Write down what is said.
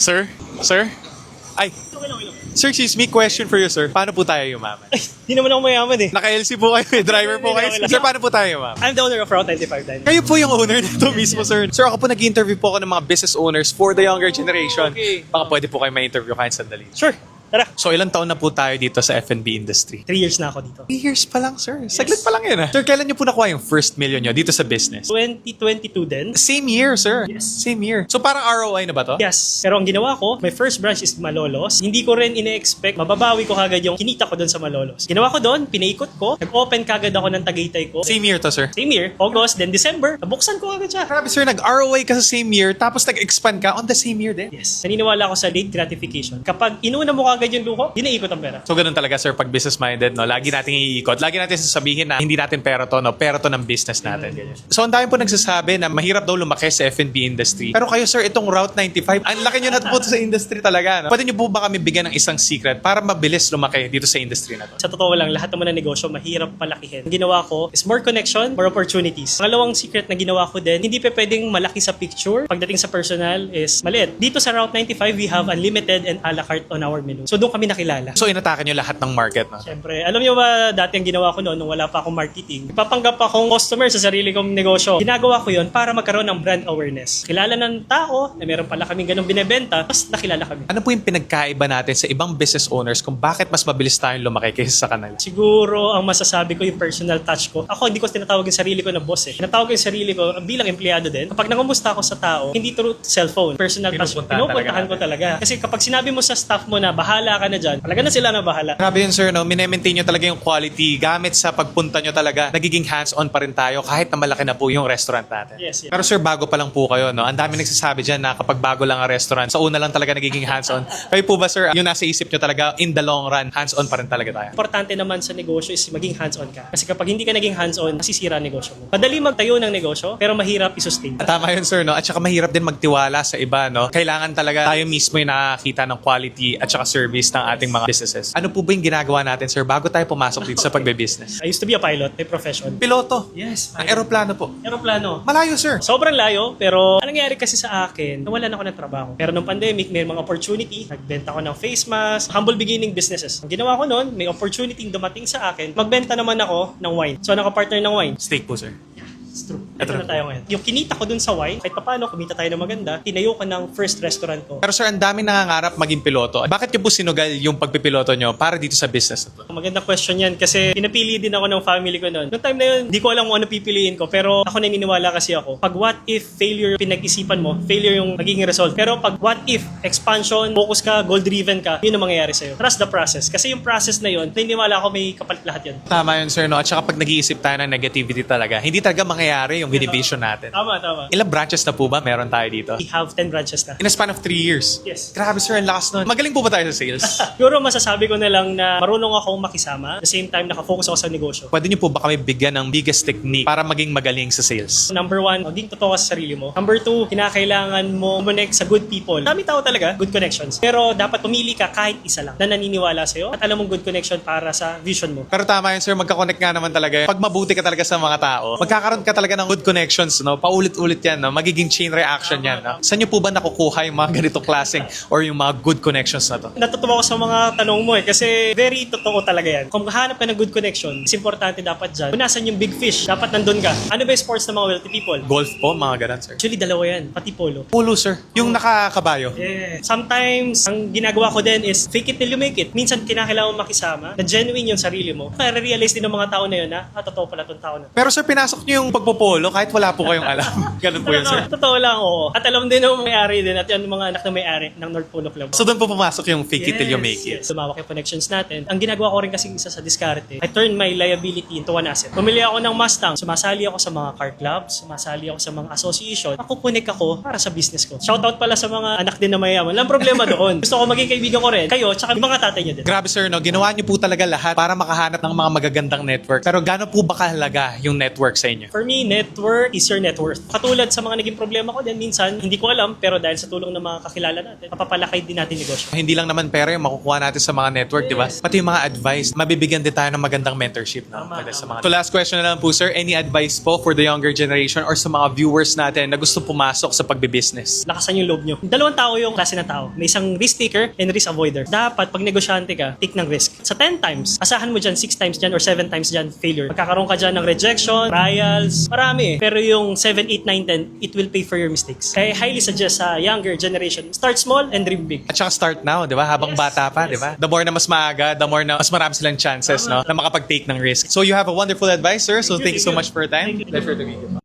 Sir? Sir? Ay, Okay lang, okay lang. sir, excuse me, question for you, sir. Paano po tayo yumaman? Ay, di naman ako mayaman eh. Naka-LC po kayo, driver po kayo. Okay lang. Sir, paano po tayo yumaman? I'm the owner of Route 95 then. Kayo po yung owner nito mismo, sir. Sir, ako po nag-interview po ako ng mga business owners for the younger generation. Okay. Baka pwede po kayo ma-interview kahit sandali. Sure, tara. So, ilang taon na po tayo dito sa F&B industry? 3 years na ako dito. 3 years pa lang, sir. Saglit pa lang yun, ah. Sir, kailan niyo po nakuha yung first million niyo dito sa business? 2022 din. Same year, sir. Yes. Same year. So, parang ROI na ba to? Yes. Pero ang ginawa ko, my first branch is Malolos. Hindi ko rin ine-expect, mababawi ko kagad yung kinita ko doon sa Malolos. Ginawa ko doon, pinaikot ko, nag-open kagad ako ng Tagaytay ko. Same year to, sir. Same year, August, then December, nabuksan ko agad siya. Grabe, sir. Nag-ROI ka sa same year, tapos nag-expand ka on the same year din. Yes. Naniniwala ako sa late gratification. Kapag inuna mo kagad yung luho, yun na ikot ang pera. So, ganun talaga, sir, pag business-minded, no? Lagi nating iikot. Lagi natin sasabihin na hindi natin pera to, no? Pera to ng business natin. So, ang dami po nagsasabi na mahirap daw lumaki sa F&B industry. Pero kayo, sir, itong Route 95, ang laki nyo na po sa industry talaga, no? Pwede nyo po ba kami bigyan ng isang secret para mabilis lumaki dito sa industry na to? Sa totoo lang, lahat naman ng negosyo, mahirap palakihin. Ang ginawa ko is more connection, more opportunities. Pangalawang secret na ginawa ko din, hindi pa pwedeng malaki sa picture. Pagdating sa personal is maliit. Dito sa Route 95, we have unlimited and a la carte on our menu. So doon kami nakilala. So, inatake nyo lahat ng market, no? Siyempre, alam niyo ba dati ang ginawa ko noon nung wala pa akong marketing? Ipapanggap akong customer sa sarili kong negosyo. Ginagawa ko yon para magkaroon ng brand awareness. Kilala ng tao na meron pala kaming ganung binebenta, tapos nakilala kami. Ano po yung pinagkaiba natin sa ibang business owners kung bakit mas mabilis tayong lumaki kaysa sa kanila? Siguro ang masasabi ko yung personal touch ko. Ako hindi ko tinatawag yung sarili ko na boss eh. Tinatawag ko yung sarili ko bilang empleyado din. Kapag nangumusta ako sa tao, hindi through cellphone, personal touch. Pinupuntahan Ko talaga. Kasi kapag sinabi mo sa staff mo na bahala ka na dyan, talaga na sila na bahala. Grabe yun, sir, no? Mine-maintain nyo talaga yung quality gamit sa pagpunta nyo talaga. Nagiging hands-on pa rin tayo kahit na malaki na po yung restaurant natin. Yes, yes. Pero sir, bago pa lang po kayo, no? Ang dami nagsasabi dyan na kapag bago lang ang restaurant, sa una lang talaga nagiging hands-on. Kayo po ba, sir, yung nasa isip nyo talaga, in the long run, hands-on pa rin talaga tayo? Importante naman sa negosyo is maging hands-on ka. Kasi kapag hindi ka naging hands-on, masisira ang negosyo mo. Madali magtayo ng negosyo, pero mahirap i-sustain. Tama yun, sir, no? At saka mahirap din magtiwala sa iba, no? Kailangan talaga tayo mismo yung nakakita ng quality at saka service ng ating mga businesses. Ano po ba yung ginagawa natin, sir, bago tayo pumasok dito sa pagbe-business? I used to be a pilot, my profession. Piloto. Yes, Ang eroplano po. Aeroplano. Malayo, sir. Sobrang layo, pero anong nangyari kasi sa akin, nawalan ako ng trabaho. Pero nung pandemic, may mga opportunity. Nagbenta ko ng face mask, humble beginning businesses. Ang ginawa ko noon, may opportunity dumating sa akin, magbenta naman ako ng wine. So, nakapartner ng wine. Steak po, sir. It's true. Ito na tayo ngayon. Yung kinita ko dun sa wine, kahit paano, kumita tayo ng maganda, tinayo ko ng first restaurant ko. Pero sir, ang daming nangangarap maging piloto. Bakit niyo po sinugal yung pagpipiloto niyo para dito sa business na to? Magandang question yan kasi pinapili din ako ng family ko noon. Noong time na yun, di ko alam kung ano pipiliin ko. Pero ako naniniwala kasi ako. Pag what if failure pinag-isipan mo, failure yung magiging result. Pero pag what if expansion, focus ka, goal-driven ka, yun ang mangyayari sa'yo. Trust the process. Kasi yung process na yun, naniniwala ako may kapalit lahat yun. Tama yun, sir, no? At saka pag nag-iisip tayo ng negativity talaga, hindi talaga mangyayari yung binivision natin. Tama. Ilang branches na po ba meron tayo dito? We have 10 branches na. In a span of 3 years? Yes. Grabe, sir, ang lakas nun. Magaling po ba tayo sa sales? Siguro masasabi ko na lang na marunong akong makisama. At the same time, nakafocus ako sa negosyo. Pwede niyo po ba kami bigyan ng biggest technique para maging magaling sa sales? Number 1, maging totoo ka sa sarili mo. Number 2, kinakailangan mo connect sa good people. Dami tao talaga, good connections. Pero dapat pumili ka kahit isa lang na naniniwala sa'yo at alam mong good connection para sa vision mo. Pero tama yun, sir, magka-connect nga naman talaga. Pag mabuti ka talaga sa mga tao, magkakaroon ka talaga ng good connections, no? Paulit-ulit yan, no? Magiging chain reaction yan, no? Saan niyo po ba nakukuha yung mga ganitong klaseng or yung mga good connections na to? Natutuwa ko sa mga tanong mo kasi very totoo talaga yan. Kung hanap ka ng good connection, is importante dapat dyan. Kung nasan yung big fish, dapat nandun ka. Ano ba yung sports ng mga wealthy people? Golf po, mga ganun, sir. Actually, dalawa yan. Pati polo. Polo, sir. Yung nakakabayo. Yeah. Sometimes, ang ginagawa ko din is fake it till you make it. Minsan, kinakailangan mo makisama na genuine yung sarili mo. Kaya realize din ng mga tao na yun na, totoo pala itong tao na. Pero sir, pinasok niyo yung pagpopolo kahit wala po kayong alam. Ganun po yun, sir. Totoo lang, oo. At alam din ng may-ari din at yung mga anak na may-ari ng North Polo Club. So doon po pumasok yung fake it till you make it. Yes. Sumawak yung connections natin. Ang ginagawa ko rin kasi isa sa diskarte, I turn my liability into an asset. Pumili ako ng Mustang, sumasali ako sa mga car clubs, sumasali ako sa mga association. Ako connect ako para sa business ko. Shoutout pala sa mga anak din na mayaman. Walang problema doon. Gusto ko maging kaibigan ko rin. Kayo, tsaka yung mga tatay niyo din. Grabe sir, no? Ginawa niyo po talaga lahat para makahanap ng mga magagandang network. Pero gaano po ba kahalaga yung network sa inyo? For me, me, network is your net worth. Katulad sa mga naging problema ko din, minsan, hindi ko alam, pero dahil sa tulong ng mga kakilala natin, mapapalakay din natin negosyo. Hindi lang naman pera yung makukuha natin sa mga network, di ba? Pati yung mga advice, mabibigyan din tayo ng magandang mentorship. No? Tama, Sa tama. mga... So last question na lang po, sir. Any advice po for the younger generation or sa mga viewers natin na gusto pumasok sa pagbibusiness? Lakasan yung loob nyo. Dalawang tao yung klase ng tao. May isang risk taker and risk avoider. Dapat, pag negosyante ka, take ng risk. Sa 10 times, asahan mo dyan 6 times dyan or 7 times dyan failure. Magkakaroon ka dyan ng rejection, trials, marami. Pero yung 7, 8, 9, 10, it will pay for your mistakes. Kaya highly suggest sa younger generation, start small and dream big. At saka start now, di ba? Habang Yes, bata pa, yes. di ba? The more na mas maaga, the more na mas marami silang chances, no? Na makapag-take ng risk. So you have a wonderful advice, sir. So thank you so much for your time. Thank you. Pleasure to meet you.